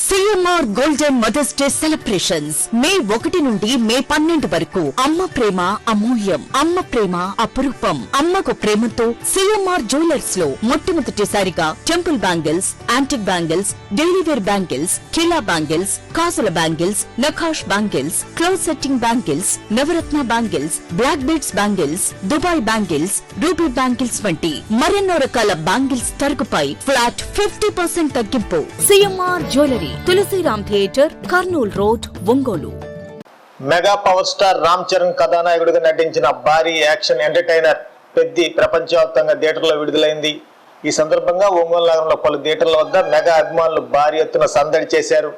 CMR golden mothers day celebrations May 1 నుండి మే 12 వరకు. అమ్మ ప్రేమ అమూల్యం, అమ్మ ప్రేమ అపురూపం. అమ్మకు ప్రేమతో సిఎంఆర్ జ్యువెలర్స్ లో మొట్టమొదటిసారిగా temple bangles, antique bangles, daily wear bangles, కిలా బ్యాంగిల్స్, కాసుల బ్యాంగిల్స్, నఖాష్ బ్యాంగిల్స్, క్లోజ్ సెట్టింగ్ బ్యాంగిల్స్, నవరత్న bangles, black beads bangles, Dubai bangles, ruby bangles వంటి మరెన్నో రకాల బ్యాంగిల్స్ తరుగుపై ఫ్లాట్ 50% తగ్గింపు. CMR jewellery, Tulasiram theatre, Kurnool road, Ongole. Mega power star Ram Charan కథానాయకుడిగా నటించిన భారీ యాక్షన్ ఎంటర్టైనర్ పెద్ది ప్రపంచవ్యాప్తంగా థియేటర్లో విడుదలైంది. ఈ సందర్భంగా ఒంగోలు నగరంలో పలు థియేటర్ల వద్ద మెగా అభిమానులు భారీ ఎత్తున సందడి చేశారు.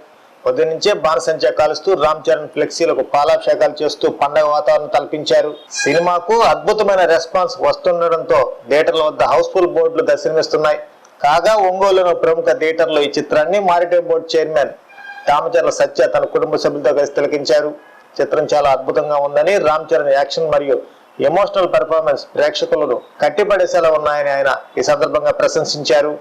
ఉదయం నుంచే బాణసంచా కాలుస్తూ రామ్ చరణ్ ఫ్లెక్సీలకు పాలాభిషేకాలు చేస్తూ పండగ వాతావరణం కల్పించారు. సినిమాకు అద్భుతమైన రెస్పాన్స్ వస్తుండటంతో థియేటర్ల వద్ద హౌస్ఫుల్ బోర్డులు దర్శనమిస్తున్నాయి. కాగా ఒంగోలులో ప్రముఖ థియేటర్లో ఈ చిత్రాన్ని మారిటైమ్ బోర్డు చైర్మన్ దామచర్ల సత్య తన కుటుంబ సభ్యులతో కలిసి తిలకించారు. చిత్రం చాలా అద్భుతంగా ఉందని, రామ్ చరణ్ యాక్షన్ మరియు ఎమోషనల్ పెర్ఫార్మెన్స్ ప్రేక్షకులను కట్టిపడేసేలా ఉన్నాయని ఆయన ఈ సందర్భంగా ప్రశంసించారు.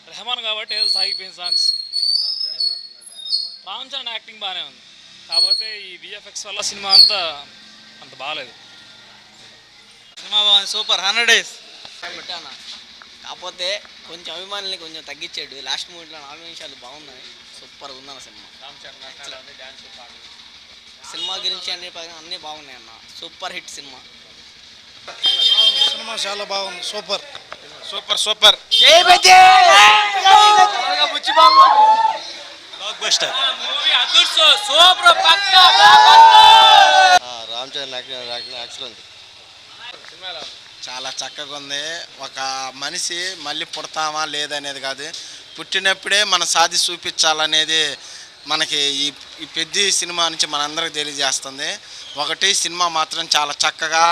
రెహమాన్ కాబట్టి ఏదో సాగిపోయిన సాంగ్స్. రామ్ చరణ్ యాక్టింగ్ బాగానే ఉంది, కాకపోతే ఈ విఎఫ్ఎక్స్ వల్ల సినిమా అంత బాగాలేదు. సినిమా బాగుంది, సూపర్ 100 days పెట్టాను. కాకపోతే కొంచెం అభిమానుల్ని కొంచెం తగ్గించాడు. లాస్ట్ మూవీలో 4 నిమిషాలు బాగున్నాయి, సూపర్ ఉందన్న సినిమా. సినిమా గురించి అన్ని బాగున్నాయి అన్న, సూపర్ హిట్ సినిమా. సినిమా చాలా బాగుంది, super super super. Ram Charan excellent. చాలా చక్కగా ఉంది. ఒక మనిషి మళ్ళీ పుడతామా లేదనేది కాదు, పుట్టినప్పుడే మన సాధి చూపించాలనేది మనకి ఈ పెద్ద సినిమా నుంచి మనందరికి తెలియజేస్తుంది. ఒకటి సినిమా మాత్రం చాలా చక్కగా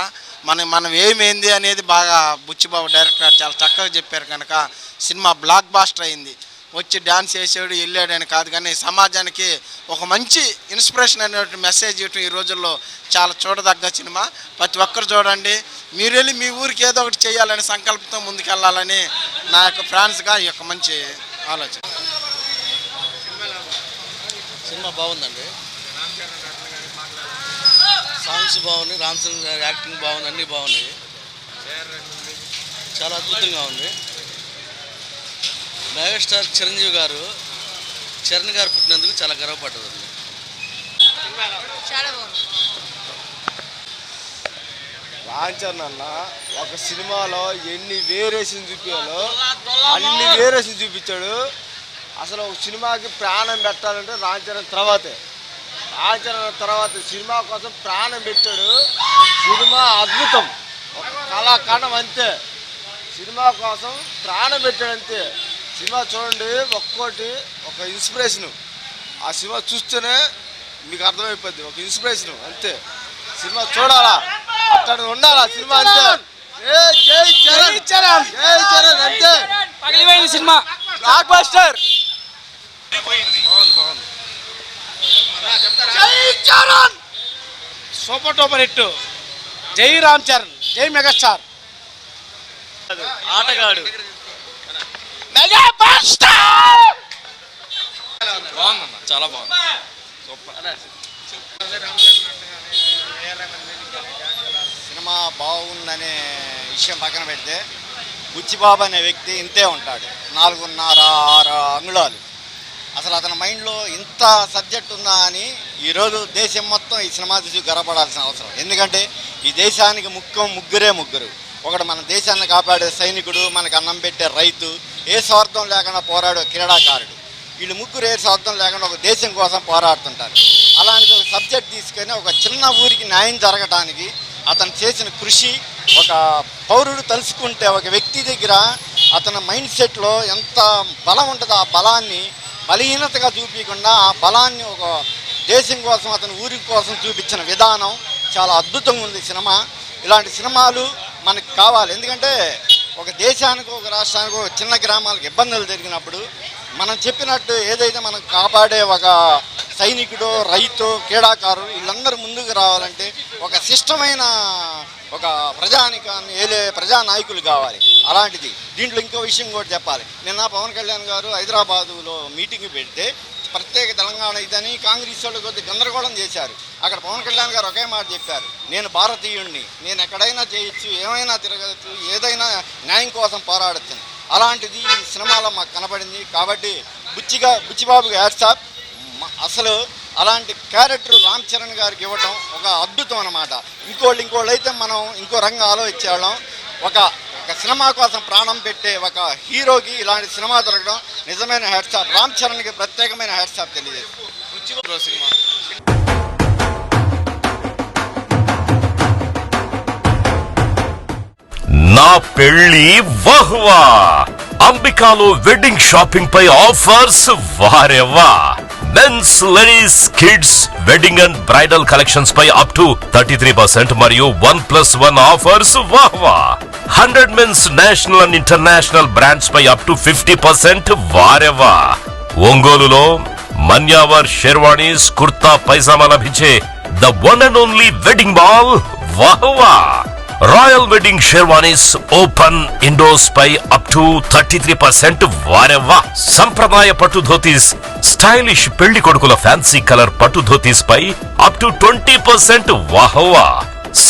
మనం ఏమైంది అనేది బాగా బుచ్చిబాబు డైరెక్టర్ చాలా చక్కగా చెప్పారు కనుక సినిమా బ్లాక్ బాస్టర్ అయింది. వచ్చి డ్యాన్స్ చేసాడు వెళ్ళాడని కాదు, కానీ సమాజానికి ఒక మంచి ఇన్స్పిరేషన్ అనేటువంటి మెసేజ్ ఇవ్వటం ఈ రోజుల్లో చాలా చూడదగ్గ సినిమా. ప్రతి ఒక్కరు చూడండి. మీరు వెళ్ళి మీ ఊరికి ఏదో ఒకటి చేయాలని సంకల్పంతో ముందుకెళ్ళాలని నా యొక్క ఫ్రాన్స్గా ఈ యొక్క మంచి ఆలోచన. సినిమా బాగుందండి, సాంగ్స్ బాగున్నాయి, రామ్ చరణ్ గారి యాక్టింగ్ బాగుంది, అన్నీ బాగున్నాయి, చాలా అద్భుతంగా ఉంది. మెగాస్టార్ చిరంజీవి గారు చరణ్ గారు పుట్టినందుకు చాలా గర్వపడ్డదండి. రాంచరణ్ అన్న ఒక సినిమాలో ఎన్ని వేరియేషన్ చూపించాలో అన్ని వేరియేషన్ చూపించాడు. అసలు ఒక సినిమాకి ప్రాణం పెట్టాలంటే రాంచరణ్ తర్వాతే. రాంచరణ్ తర్వాత సినిమా కోసం ప్రాణం పెట్టాడు. సినిమా అద్భుతం, ఒక కళాఖండం అంతే. సినిమా కోసం ప్రాణం పెట్టాడు అంతే. సినిమా చూడండి, ఒక్కోటి ఒక ఇన్స్పిరేషను. ఆ సినిమా చూస్తేనే మీకు అర్థమైపోద్ది, ఒక ఇన్స్పిరేషను అంతే. సినిమా చూడాలా, అక్కడ ఉండాలా సినిమా అంతే. జై చరణ్, జై చరణ్ అంతే. పగిలిపోయింది సినిమా, బ్లాక్ బస్టర్. జై చరణ్, సూపర్ టూపర్ హిట్. జై రామ్ చరణ్, జై మెగాస్టార్. ఆటగాడు మెగా బస్టర్. బాగుందన్న, చాలా బాగుంది, సూపర్. సినిమా బాగుందనే విషయం పక్కన పెడితే బుచ్చిబాబు అనే వ్యక్తి ఇంతే ఉంటాడు, 4.5-6 అంగుళాలు. అసలు అతని మైండ్లో ఇంత సబ్జెక్ట్ ఉందా అని ఈరోజు దేశం మొత్తం ఈ సినిమా చూసి గర్వపడాల్సిన అవసరం. ఎందుకంటే ఈ దేశానికి ముగ్గురు. ఒకడు మన దేశాన్ని కాపాడే సైనికుడు, మనకు అన్నం పెట్టే రైతు, ఏ స్వార్థం లేకుండా పోరాడే క్రీడాకారుడు. వీళ్ళు ముగ్గురు ఏ స్వార్థం లేకుండా ఒక దేశం కోసం పోరాడుతుంటారు. అలాంటి ఒక సబ్జెక్ట్ తీసుకొని ఒక చిన్న ఊరికి న్యాయం జరగడానికి అతను చేసిన కృషి, ఒక పౌరుడు తలుచుకుంటే ఒక వ్యక్తి దగ్గర అతని మైండ్ సెట్లో ఎంత బలం ఉంటుందో ఆ బలాన్ని బలహీనతగా చూపించకుండా ఆ బలాన్ని ఒక దేశం కోసం, అతని ఊరి కోసం చూపించిన విధానం చాలా అద్భుతంగా ఉంది సినిమా. ఇలాంటి సినిమాలు మనకు కావాలి. ఎందుకంటే ఒక దేశానికి, ఒక రాష్ట్రానికి, ఒక చిన్న గ్రామాలకు ఇబ్బందులు జరిగినప్పుడు మనం చెప్పినట్టు ఏదైతే మనం కాపాడే ఒక సైనికుడు, రైతు, క్రీడాకారులు వీళ్ళందరూ ముందుకు రావాలంటే ఒక సిస్టమైన ఒక ప్రజానికాన్ని ఏలే ప్రజానాయకులు కావాలి. అలాంటిది దీంట్లో ఇంకో విషయం కూడా చెప్పాలి. నిన్న పవన్ కళ్యాణ్ గారు హైదరాబాదులో మీటింగ్ పెడితే ప్రత్యేక తెలంగాణ ఇదని కాంగ్రెస్ వాళ్ళు కొద్దిగా గందరగోళం చేశారు. అక్కడ పవన్ కళ్యాణ్ గారు ఒకే మాట చెప్పారు, నేను భారతీయుడిని, నేను ఎక్కడైనా చేయొచ్చు, ఏమైనా తిరగచ్చు, ఏదైనా న్యాయం కోసం పోరాడచ్చు. అలాంటిది ఈ సినిమాలో మాకు కనపడింది. కాబట్టి బుచ్చిబాబుకి హ్యాట్స్ ఆఫ్. అసలు అలాంటి క్యారెక్టర్ రామ్ చరణ్ గారికి ఇవ్వటం ఒక అద్భుతం అన్నమాట. ఇంకోళ్ళు అయితే మనం ఇంకో రంగం ఆలోచించేవాళ్ళం. ఒక సినిమా కోసం ప్రాణం పెట్టే ఒక హీరోకి ఇలాంటి సినిమా దొరకడం నిజమైన హ్యాట్స్ ఆఫ్. రామ్ చరణ్కి ప్రత్యేకమైన హ్యాట్స్ ఆఫ్ తెలియజేస్తుంది సినిమా. నా పెళ్లి వహ్వా. అంబికాలో వెడ్డింగ్ షాపింగ్ పై ఆఫర్స్ వారెవ్వా. Mens, ladies, kids wedding and bridal collections పై అప్ టు 33% మరియు 1+1 ఆఫర్స్ వాహ్వా. 100 mens national and international brands పై అప్ టు 50% వారెవ్వా. ఒంగోలులో మన్యావర్ షెర్వాణీస్, కుర్తా పైజామా లభించే the one and only wedding mall వాహ్వా. Royal wedding sherwanis open indoors పై అప్ టు 33% వారెవ్వా. సంప్రదాయ పట్టు ధోతీస్, స్టైలిష్ పెళ్లి కొడుకుల ఫ్యాన్సీ కలర్ పట్టు ధోతీస్ పై అప్ టు 20% వాహ్వా.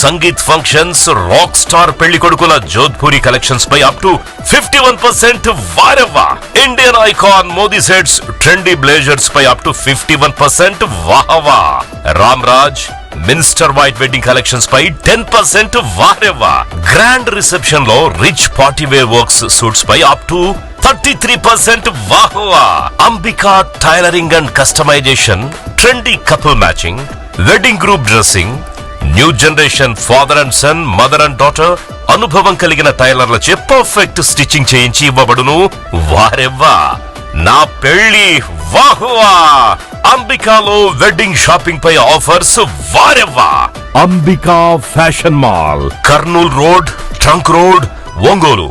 సంగీత్ ఫంక్షన్స్, రాక్ స్టార్ పెళ్లి కొడుకుల జోధ్పూరి కలెక్షన్స్ పై అప్ టు 51% వారెవ్వా. Indian icon Modi sets, trendy blazers పై అప్ టు 51% వాహ్వా. Ram Raj minister white wedding collections పై 10% వారెవ్వా. గ్రాండ్ రిసెప్షన్ లో rich party wear works suits పై అప్ టు 33% వాహ్వా. Ambika tailoring and customisation, trendy couple matching, wedding group dressing, new generation father and son, mother and daughter అనుభవం కలిగిన టైలర్లచే perfect stitching చేయించి ఇవ్వబడును వారెవ్వా. నా పెళ్లి వాహ్వా. అంబికాలో వెడ్డింగ్ షాపింగ్ పై ఆఫర్స్ వారెవ్వా. Ambika fashion mall, Kurnool road, trunk road, Ongole.